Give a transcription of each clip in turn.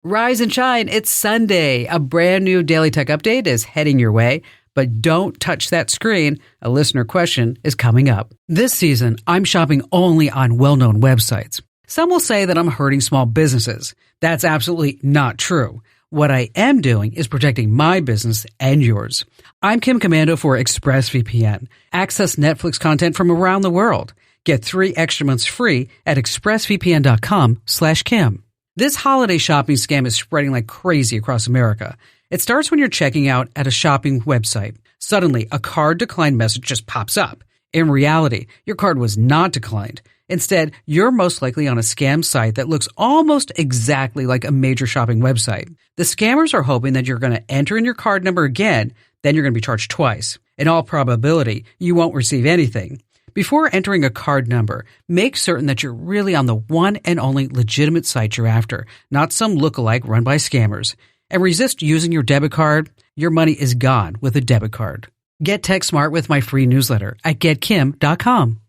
Rise and shine, it's Sunday. A brand new Daily Tech Update is heading your way, but don't touch that screen. A listener question is coming up. This season, I'm shopping only on well-known websites. Some will say that I'm hurting small businesses. That's absolutely not true. What I am doing is protecting my business and yours. I'm Kim Komando for ExpressVPN. Access Netflix content from around the world. Get 3 extra months free at expressvpn.com/Kim. This holiday shopping scam is spreading like crazy across America. It starts when you're checking out at a shopping website. Suddenly, a card decline message just pops up. In reality, your card was not declined. Instead, you're most likely on a scam site that looks almost exactly like a major shopping website. The scammers are hoping that you're going to enter in your card number again, then you're going to be charged twice. In all probability, you won't receive anything. Before entering a card number, make certain that you're really on the one and only legitimate site you're after, not some lookalike run by scammers. And resist using your debit card. Your money is gone with a debit card. Get tech smart with my free newsletter at getkim.com.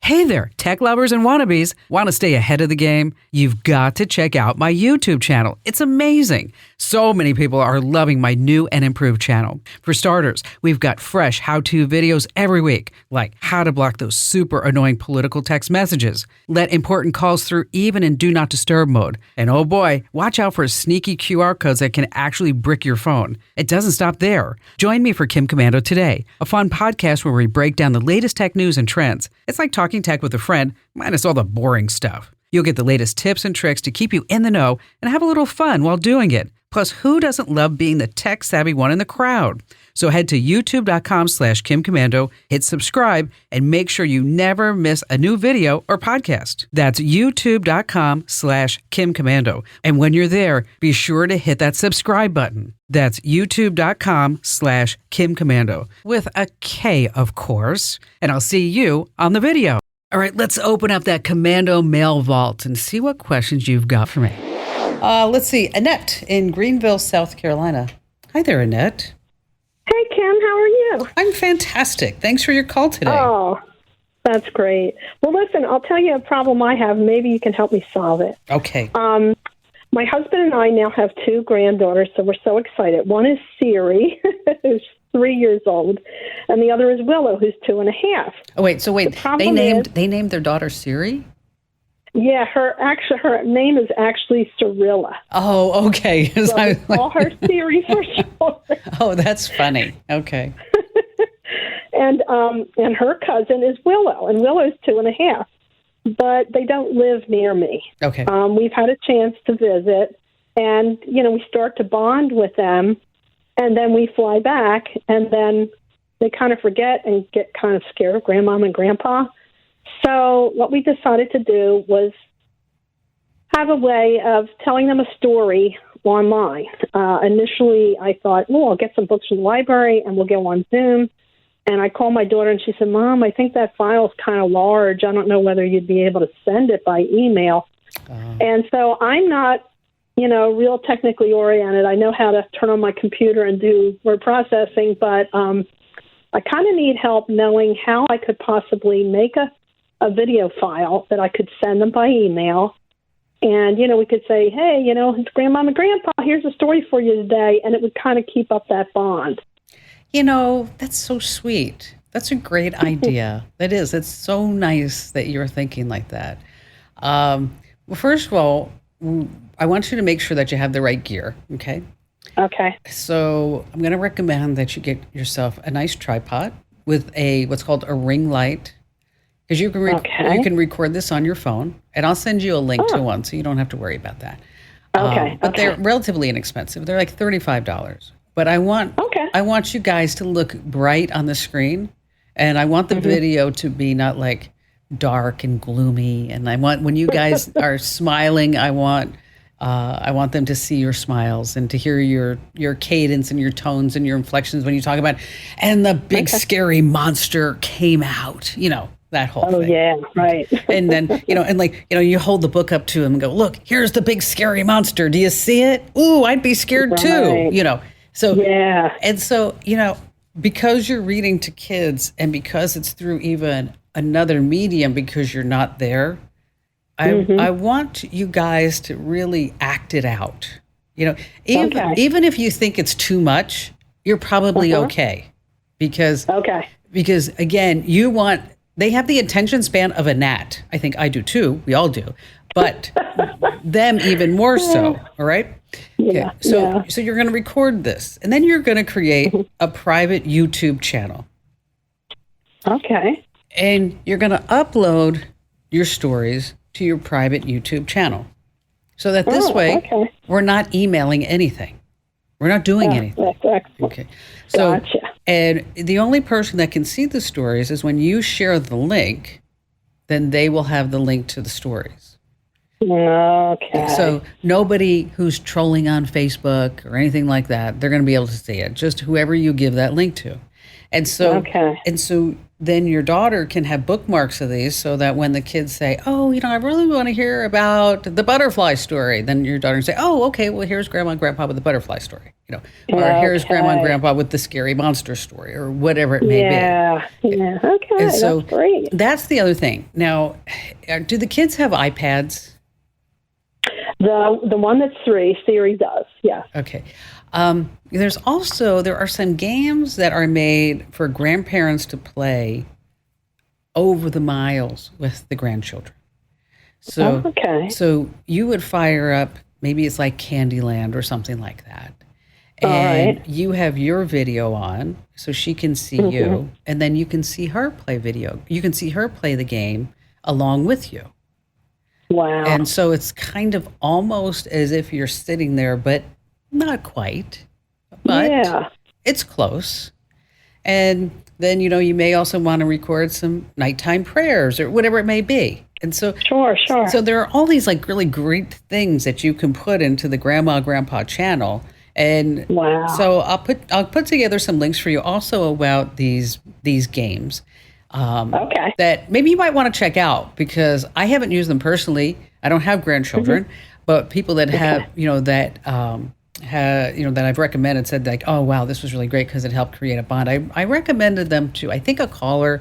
Hey there, tech lovers and wannabes. Want to stay ahead of the game? You've got to check out my YouTube channel. It's amazing. So many people are loving my new and improved channel. For starters, we've got fresh how-to videos every week, like how to block those super annoying political text messages, let important calls through even in do not disturb mode, and oh boy, watch out for sneaky QR codes that can actually brick your phone. It doesn't stop there. Join me for Kim Komando Today, a fun podcast where we break down the latest tech news and trends. It's like talking tech with a friend, minus all the boring stuff. You'll get the latest tips and tricks to keep you in the know and have a little fun while doing it. Plus, who doesn't love being the tech-savvy one in the crowd? So head to youtube.com/Kim Komando, hit subscribe, and make sure you never miss a new video or podcast. That's youtube.com/Kim Komando. And when you're there, be sure to hit that subscribe button. That's youtube.com/Kim Komando with a K, of course. And I'll see you on the video. All right, let's open up that Komando mail vault and see what questions you've got for me. Let's see. Annette in Greenville, South Carolina. Hi there, Annette. Hey, Kim. How are you? I'm fantastic. Thanks for your call today. Oh, that's great. Well, listen, I'll tell you a problem I have. Maybe you can help me solve it. Okay. My husband and I now have 2 granddaughters, so we're so excited. One is Siri, who's 3 years old, and the other is Willow, who's 2.5. Oh, wait. So wait, they named their daughter Siri? Yeah, her name is actually Cirilla. Oh, okay. So I call her Siri for short. Oh, that's funny. Okay. And her cousin is Willow, and Willow's 2.5. But they don't live near me. Okay. We've had a chance to visit, and we start to bond with them, and then we fly back, and then they kind of forget and get kind of scared of Grandmom and Grandpa. So what we decided to do was have a way of telling them a story online. Initially, I thought, I'll get some books from the library and we'll go on Zoom. And I called my daughter and she said, Mom, I think that file's kind of large. I don't know whether you'd be able to send it by email. And so I'm not, real technically oriented. I know how to turn on my computer and do word processing, but I kind of need help knowing how I could possibly make a video file that I could send them by email. And, we could say, hey, it's Grandmom and Grandpa, here's a story for you today. And it would kind of keep up that bond. That's so sweet. That's a great idea. That is. It's so nice that you're thinking like that. Well, first of all, I want you to make sure that you have the right gear, okay? Okay. So I'm going to recommend that you get yourself a nice tripod with what's called a ring light. Because you can record this on your phone, and I'll send you a link to one, so you don't have to worry about that. Okay. But they're relatively inexpensive. They're like $35. But I want you guys to look bright on the screen, and I want the video to be not like dark and gloomy. And I want when you guys are smiling, I want them to see your smiles and to hear your cadence and your tones and your inflections when you talk about. And the big scary monster came out. That whole thing. Oh, yeah, right. And then, you hold the book up to him and go, look, here's the big scary monster. Do you see it? Ooh, I'd be scared too, So, yeah. And so, because you're reading to kids and because it's through even another medium because you're not there, I want you guys to really act it out. You know, even if you think it's too much, you're probably okay. Because again, they have the attention span of a gnat. I think I do too. We all do. But them even more so. All right. Yeah. Okay. So you're going to record this, and then you're going to create a private YouTube channel. Okay. And you're going to upload your stories to your private YouTube channel. So that this way, we're not emailing anything. We're not doing anything. That's excellent. Okay. So, Gotcha. and the only person that can see the stories is when you share the link, then they will have the link to the stories. Okay. So nobody who's trolling on Facebook or anything like that, they're going to be able to see it. Just whoever you give that link to. And so, then your daughter can have bookmarks of these so that when the kids say, oh, I really want to hear about the butterfly story, then your daughter can say, oh, okay, well, here's Grandma and Grandpa with the butterfly story, or here's Grandma and Grandpa with the scary monster story, or whatever it may be. Yeah, okay, and so that's great. That's the other thing. Now, do the kids have iPads? The one that's 3, Siri does, yes. Okay. There are some games that are made for grandparents to play over the miles with the grandchildren. So you would fire up, maybe it's like Candyland or something like that. And you have your video on so she can see you, and then you can see her play video. You can see her play the game along with you. Wow. And so it's kind of almost as if you're sitting there, but not quite. But it's close. And then, you may also want to record some nighttime prayers or whatever it may be. And so, Sure. So there are all these like really great things that you can put into the Grandma Grandpa channel. And so I'll put together some links for you also about these games. That maybe you might want to check out, because I haven't used them personally. I don't have grandchildren, but people that have, that I've recommended said like, oh, wow, this was really great because it helped create a bond. I recommended them to, I think, a caller,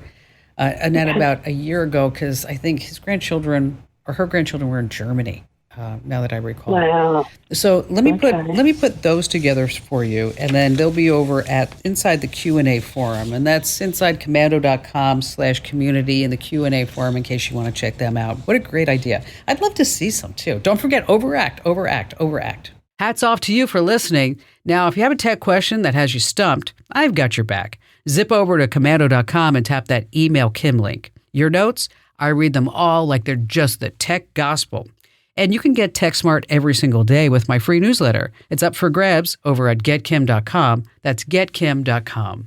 Annette, about a year ago, because I think his grandchildren or her grandchildren were in Germany. Now that I recall. Wow. So let me put those together for you, and then they'll be over at inside the Q&A forum, and that's insidecommando.com/community in the Q&A forum in case you want to check them out. What a great idea. I'd love to see some too. Don't forget, overact. Hats off to you for listening. Now, if you have a tech question that has you stumped, I've got your back. Zip over to commando.com and tap that Email Kim link. Your notes, I read them all like they're just the tech gospel. And you can get Tech Smart every single day with my free newsletter. It's up for grabs over at getkim.com. That's getkim.com.